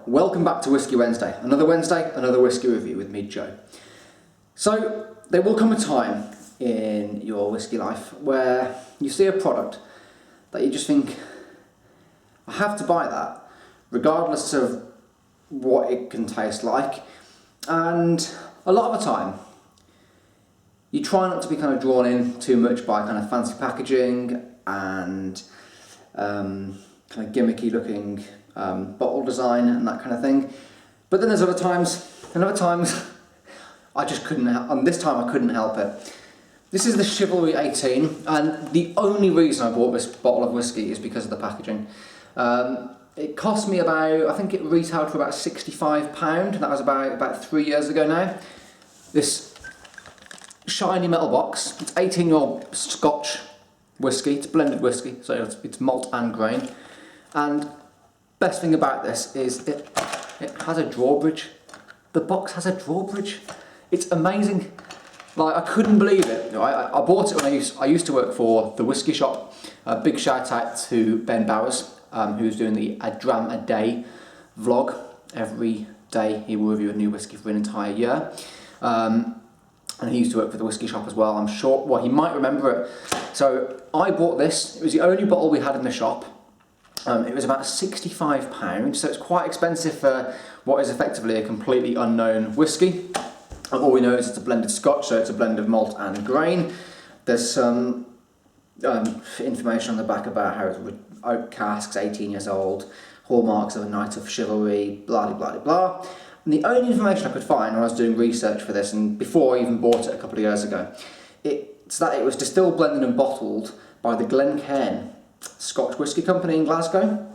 welcome back to Whisky Wednesday. Another Wednesday, another whisky review with me, Joe. So, there will come a time in your whisky life where you see a product that you just think, I have to buy that, regardless of what it can taste like. And a lot of the time, you try not to be kind of drawn in too much by kind of fancy packaging and kind of gimmicky looking bottle design and that kind of thing. But then there's other times I just couldn't, and this time I couldn't help it. This is the Chivalry 18, and the only reason I bought this bottle of whiskey is because of the packaging. It cost me about, I think it retailed for about £65, and that was about 3 years ago now. This shiny metal box, it's 18-year-old Scotch whisky, it's blended whisky, so it's malt and grain. And best thing about this is it has a drawbridge. The box has a drawbridge. It's amazing. Like, I couldn't believe it. You know, I bought it when I used to work for the whisky shop. A big shout out to Ben Bowers, who's doing the A Dram a Day vlog. Every day he will review a new whisky for an entire year. And he used to work for the whisky shop as well, I'm sure. Well, he might remember it. So I bought this. It was the only bottle we had in the shop. It was about £65, so it's quite expensive for what is effectively a completely unknown whisky. All we know is it's a blended Scotch, so it's a blend of malt and grain. There's some information on the back about how it's oak casks, 18 years old, hallmarks of a night of chivalry, blah blah blah blah. And the only information I could find when I was doing research for this, and before I even bought it a couple of years ago, it's that it was distilled, blended and bottled by the Glencairn Scotch Whisky Company in Glasgow.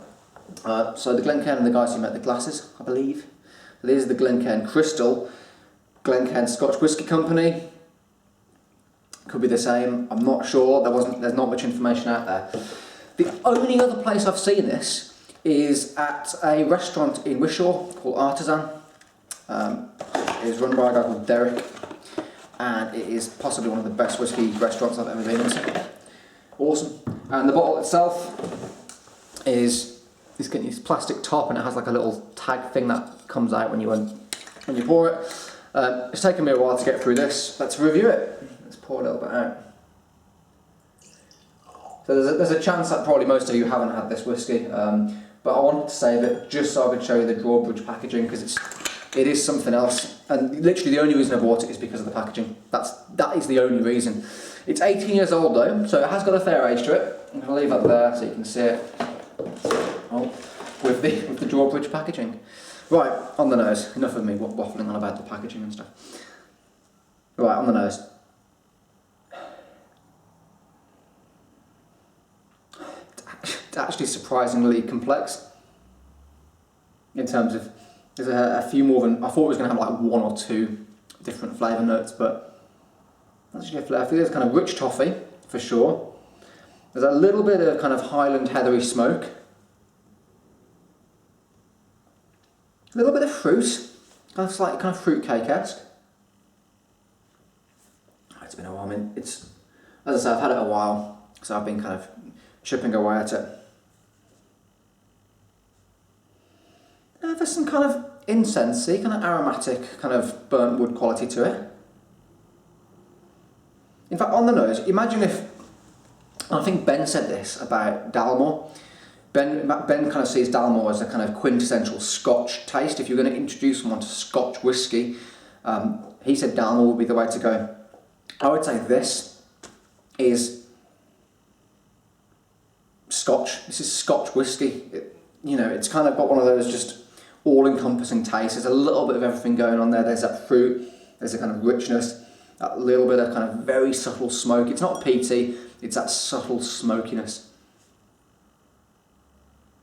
So the Glencairn are the guys who make the glasses, I believe. So this is the Glencairn Crystal, Glencairn Scotch Whisky Company. Could be the same, I'm not sure, there's not much information out there. The only other place I've seen this is at a restaurant in Wishaw called Artisan. It is run by a guy called Derek, and it is possibly one of the best whisky restaurants I've ever been into. Awesome. And the bottle itself is getting this plastic top, and it has like a little tag thing that comes out when you pour it. It's taken me a while to get through this. Let's review it. Let's pour a little bit out. So there's a chance that probably most of you haven't had this whisky, but I wanted to save it just so I could show you the drawbridge packaging, because it is something else. And literally the only reason I bought it is because of the packaging. That is the only reason. It's 18 years old though, so it has got a fair age to it. I'm going to leave that there so you can see it. Oh, with the drawbridge packaging. Right, on the nose. Enough of me waffling on about the packaging and stuff. Right, on the nose. It's actually surprisingly complex in terms of, there's a few more than, I thought it was going to have like one or two different flavour notes, but that's actually a flavour. I think there's kind of rich toffee, for sure. There's a little bit of kind of Highland heathery smoke. A little bit of fruit, kind of slightly kind of fruit cake-esque. It's been a while. I mean, as I say, I've had it a while, so I've been kind of chipping away at it. There's some kind of incensey, kind of aromatic, kind of burnt wood quality to it. In fact, on the nose, imagine if, I think Ben said this about Dalmore. Ben kind of sees Dalmore as a kind of quintessential Scotch taste. If you're going to introduce someone to Scotch whisky, he said Dalmore would be the way to go. I would say this is Scotch. This is Scotch whisky. It's kind of got one of those just all-encompassing tastes. There's a little bit of everything going on there. There's that fruit, there's a kind of richness, that little bit of kind of very subtle smoke. It's not peaty, it's that subtle smokiness.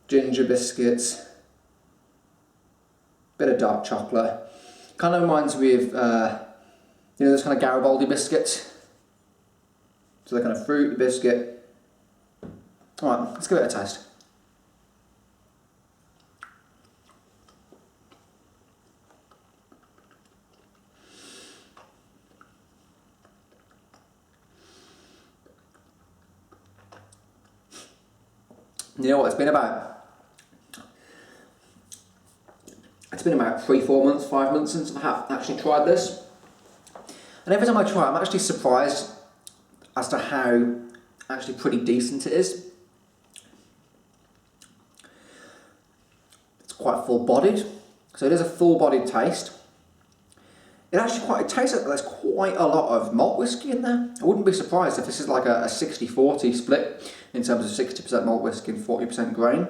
Ginger biscuits, bit of dark chocolate. Kind of reminds me of, those kind of Garibaldi biscuits. So the kind of fruity biscuit. Alright, let's give it a taste. You know what it's been about? It's been about 3-4 months, 5 months since I've actually tried this. And every time I try it, I'm actually surprised as to how actually pretty decent it is. It's quite full-bodied, so it is a full-bodied taste. It tastes like there's quite a lot of malt whiskey in there. I wouldn't be surprised if this is like a 60-40 split in terms of 60% malt whiskey and 40% grain.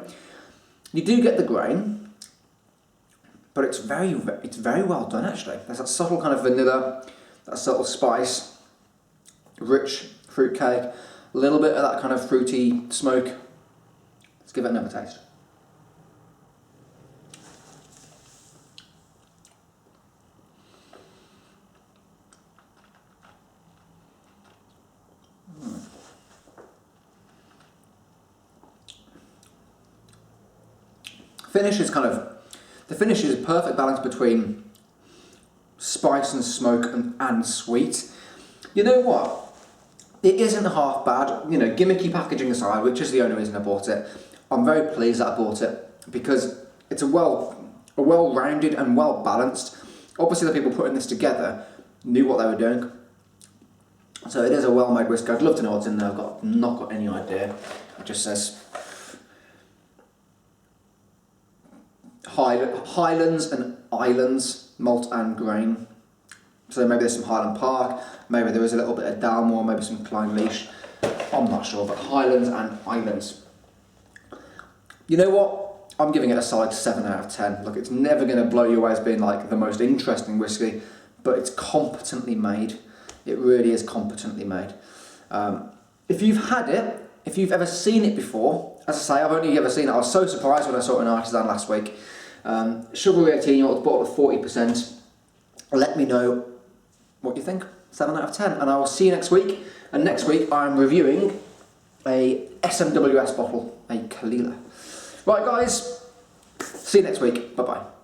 You do get the grain, but it's very well done actually. There's that subtle kind of vanilla, that subtle spice, rich fruit cake, a little bit of that kind of fruity smoke. Let's give it another taste. The finish is a perfect balance between spice and smoke and sweet. You know what? It isn't half bad. You know, gimmicky packaging aside, which is the only reason I bought it, I'm very pleased that I bought it because it's a well-rounded and well-balanced. Obviously the people putting this together knew what they were doing. So it is a well-made whiskey. I'd love to know what's in there. I've not got any idea. It just says Highlands and Islands, malt and grain. So maybe there's some Highland Park, maybe there is a little bit of Dalmore, maybe some Clynelish. I'm not sure, but Highlands and Islands. You know what? I'm giving it a solid 7 out of 10. Look, it's never going to blow you away as being like the most interesting whiskey, but it's competently made. It really is competently made. If you've had it, if you've ever seen it before, as I say, I've only ever seen it. I was so surprised when I saw it in Artisan last week. Chivalry 18-year-old, bought at 40%. Let me know what you think. 7 out of 10. And I will see you next week. And next week I'm reviewing a SMWS bottle, a Kalila. Right guys, see you next week. Bye bye.